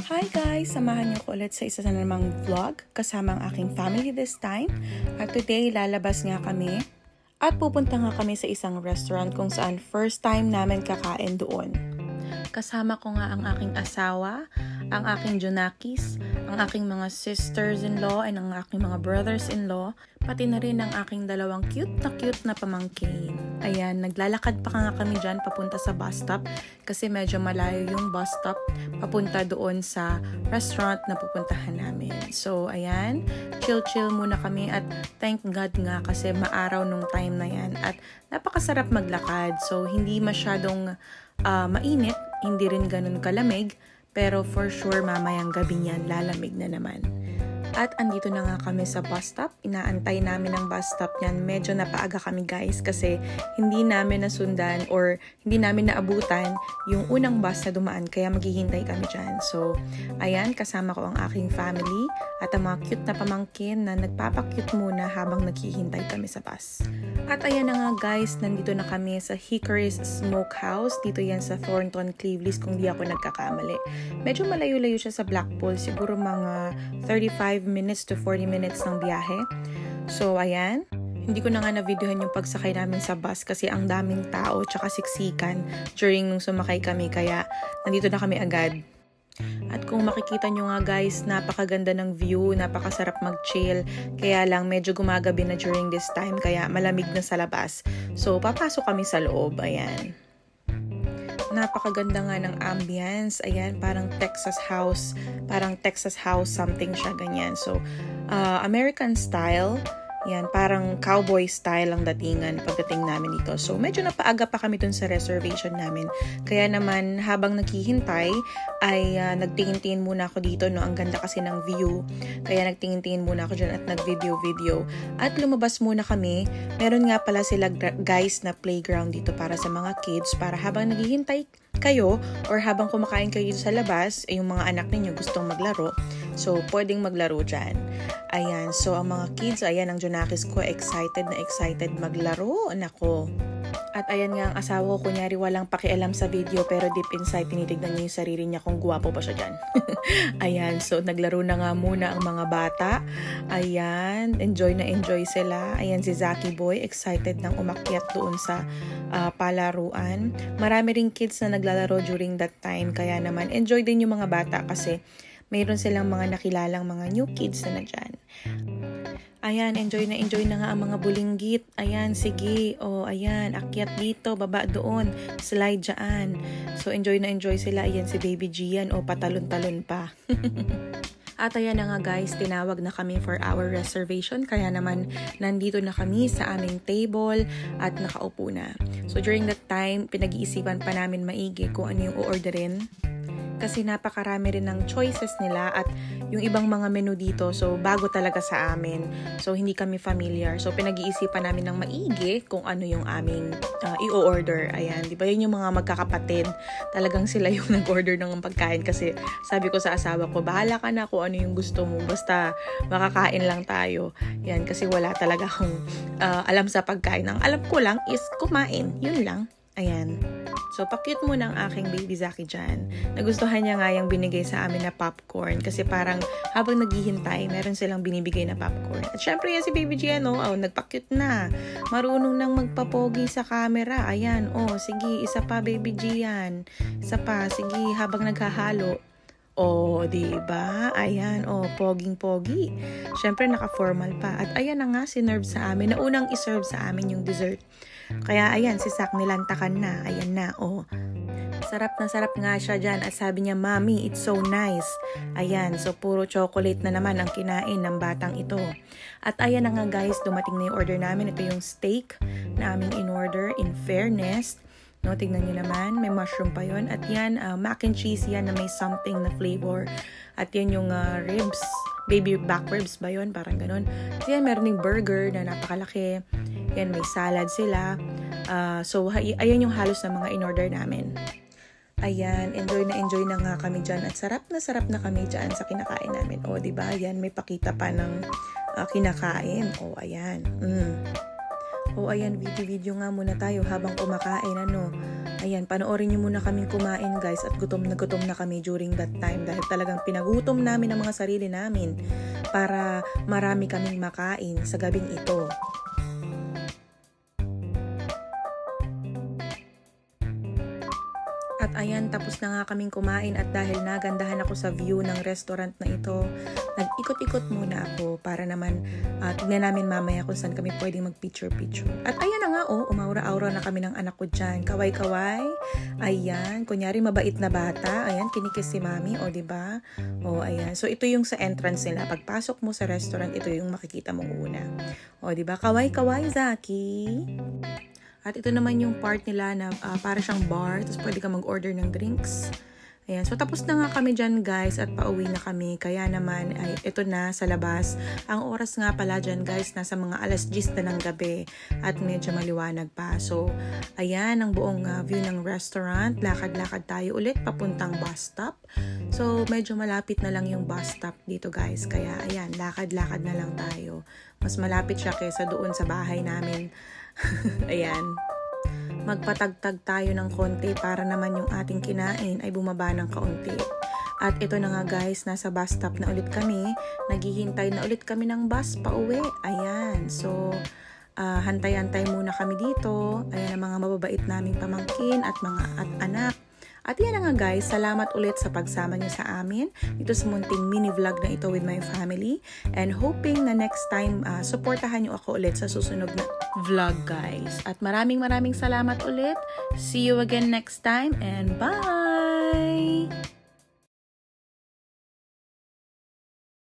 Hi guys! Samahan niyo ko ulit sa isa na namang vlog kasama ang aking family this time. At today, lalabas nga kami at pupunta nga kami sa isang restaurant kung saan first time namin kakain doon. Kasama ko nga ang aking asawa, ang aking Junakis, ang aking mga sisters-in-law, and ang aking mga brothers-in-law, pati na rin ang aking dalawang cute na pamangkin. Ayan, naglalakad pa nga kami dyan papunta sa bus stop kasi medyo malayo yung bus stop papunta doon sa restaurant na pupuntahan namin. So, ayan, chill muna kami at thank God nga kasi maaraw nung time na yan at napakasarap maglakad. So, hindi masyadong mainit, hindi rin ganun kalamig, pero for sure mamayang gabi niyan lalamig na naman. At andito na nga kami sa bus stop. Inaantay namin ang bus stop niyan. Medyo napaaga kami guys kasi hindi namin nasundan or hindi namin naabutan yung unang bus na dumaan kaya maghihintay kami dyan. So, ayan, kasama ko ang aking family at ang mga cute na pamangkin na nagpapakute muna habang naghihintay kami sa bus. At ayan na nga guys, nandito na kami sa Hickory's Smokehouse. Dito yan sa Thornton, Cleveland kung di ako nagkakamali. Medyo malayo-layo siya sa Blackpool. Siguro mga 35 minutes to 40 minutes ng biyahe. So, ayan. Hindi ko na nga na-videohan yung pagsakay namin sa bus kasi ang daming tao tsaka siksikan during nung sumakay kami. Kaya, nandito na kami agad. At kung makikita nyo nga guys, napakaganda ng view, napakasarap mag-chill. Kaya lang, medyo gumagabi na during this time, kaya malamig na sa labas. So, papasok kami sa loob. Ayan. Napakaganda nga ng ambience. Ayan, parang Texas house something siya, ganyan. So, American style. Yan, parang cowboy style ang datingan pagdating namin dito. So, medyo napaaga pa kami dun sa reservation namin. Kaya naman, habang naghihintay, ay nagtingin-tingin muna ako dito, no? Ang ganda kasi ng view. Kaya nagtingin-tingin muna ako dyan at nag-video. At lumabas muna kami. Meron nga pala sila guys na playground dito para sa mga kids. Para habang naghihintay kayo or habang kumakain kayo dito sa labas, yung mga anak ninyo gustong maglaro. So, pwedeng maglaro dyan. Ayan. So, ang mga kids, ayan, ang Junakis ko, excited maglaro. Nako. At ayan nga, ang asawa ko, kunyari walang pakialam sa video, pero deep inside, tinitignan niya yung sarili niya kung guwapo pa siya dyan. Ayan. So, naglaro na nga muna ang mga bata. Ayan. Enjoy sila. Ayan, si Zaki Boy, excited nang umakyat doon sa palaruan. Marami ring kids na naglalaro during that time. Kaya naman, enjoy din yung mga bata kasi mayroon silang mga nakilalang mga new kids na nandyan. Ayan, enjoy na nga ang mga bulinggit. Ayan, sige. O, ayan, akyat dito, baba doon, slide dyan. So, enjoy sila. Ayan, si Baby Gian. O, patalon-talon pa. At ayan na nga guys, tinawag na kami for our reservation. Kaya naman, nandito na kami sa aming table at nakaupo na. So, during that time, pinag-iisipan pa namin maigi kung ano yung o-orderin. Kasi napakarami rin ng choices nila at yung ibang mga menu dito, so bago talaga sa amin. So hindi kami familiar. So pinag-iisipan namin ng maigi kung ano yung aming i-order. Ayan, di ba yun yung mga magkakapatid? Talagang sila yung nag-order ng pagkain kasi sabi ko sa asawa ko, bahala ka na kung ano yung gusto mo. Basta makakain lang tayo. Yan, kasi wala talaga akong alam sa pagkain. Ang alam ko lang is kumain. Yun lang. Ayan. So, pa-cute muna ang aking baby Zaki dyan. Nagustuhan niya nga yung binigay sa amin na popcorn. Kasi parang habang naghihintay, meron silang binibigay na popcorn. At syempre yan si baby Gian, nagpa-cute na. Marunong nang magpapogi sa camera. Ayan, sige, isa pa baby Gian. Isa pa, sige, habang naghahalo. Diba? Ayan, poging-pogi. Syempre, naka-formal pa. At ayan na nga, sinerve sa amin. Naunang iserve sa amin yung dessert. Kaya, ayan, si Sak nilantakan na. Ayan na, Sarap na sarap nga siya dyan. At sabi niya, Mommy, it's so nice. Ayan, so puro chocolate na naman ang kinain ng batang ito. At ayan na nga guys, dumating na yung order namin. Ito yung steak na aming in-order. In fairness, no, tignan nyo naman, may mushroom pa yon. At yan, mac and cheese yan na may something na flavor. At yan yung ribs, baby back ribs ba yun? Parang ganun. At yan, meron yung burger na napakalaki. Yan, may salad sila. So, ayan yung halos na mga in-order namin. Ayan, enjoy na nga kami dyan. At sarap na kami dyan sa kinakain namin. Diba? Ayan, may pakita pa ng kinakain. Ayan. Ayan, video nga muna tayo habang kumakain, Ayan, panoorin nyo muna kaming kumain guys at gutom na kami during that time dahil talagang pinagutom namin ang mga sarili namin para marami kaming makain sa gabing ito. At ayan, tapos na nga kaming kumain at dahil nagandahan ako sa view ng restaurant na ito, nag-ikot-ikot muna ako para naman tignan namin mamaya kung saan kami pwedeng mag-picture-picture. At ayan na nga umaura-aura na kami ng anak ko dyan. Kaway-kaway. Ayan, kunyari mabait na bata. Ayan, kinikis si mami, diba? Ayan. So ito yung sa entrance nila. Pagpasok mo sa restaurant, ito yung makikita mong una. Diba? Kaway-kaway, Zaki. At ito naman yung part nila na para siyang bar. Tapos pwede ka mag-order ng drinks. Ayan. So tapos na nga kami dyan guys at pauwi na kami. Kaya naman ay ito na sa labas. Ang oras nga pala dyan guys nasa mga 10:00 na ng gabi. At medyo maliwanag pa. So ayan ang buong view ng restaurant. Lakad-lakad tayo ulit papuntang bus stop. So medyo malapit na lang yung bus stop dito guys. Kaya ayan lakad-lakad na lang tayo. Mas malapit siya kaysa doon sa bahay namin. Ayan. Magpatagtag tayo ng konti para naman yung ating kinain ay bumaba ng kaunti. At ito na nga guys, nasa bus stop na ulit kami. Naghihintay na ulit kami ng bus pa uwi. Ayan. So, hantay-hantay muna kami dito. Ayan ang mga mababait naming pamangkin at mga anak. At yan na nga guys, salamat ulit sa pagsama nyo sa amin dito sa munting mini vlog na ito with my family. And hoping na next time, supportahan nyo ako ulit sa susunod na vlog guys. At maraming salamat ulit. See you again next time and bye!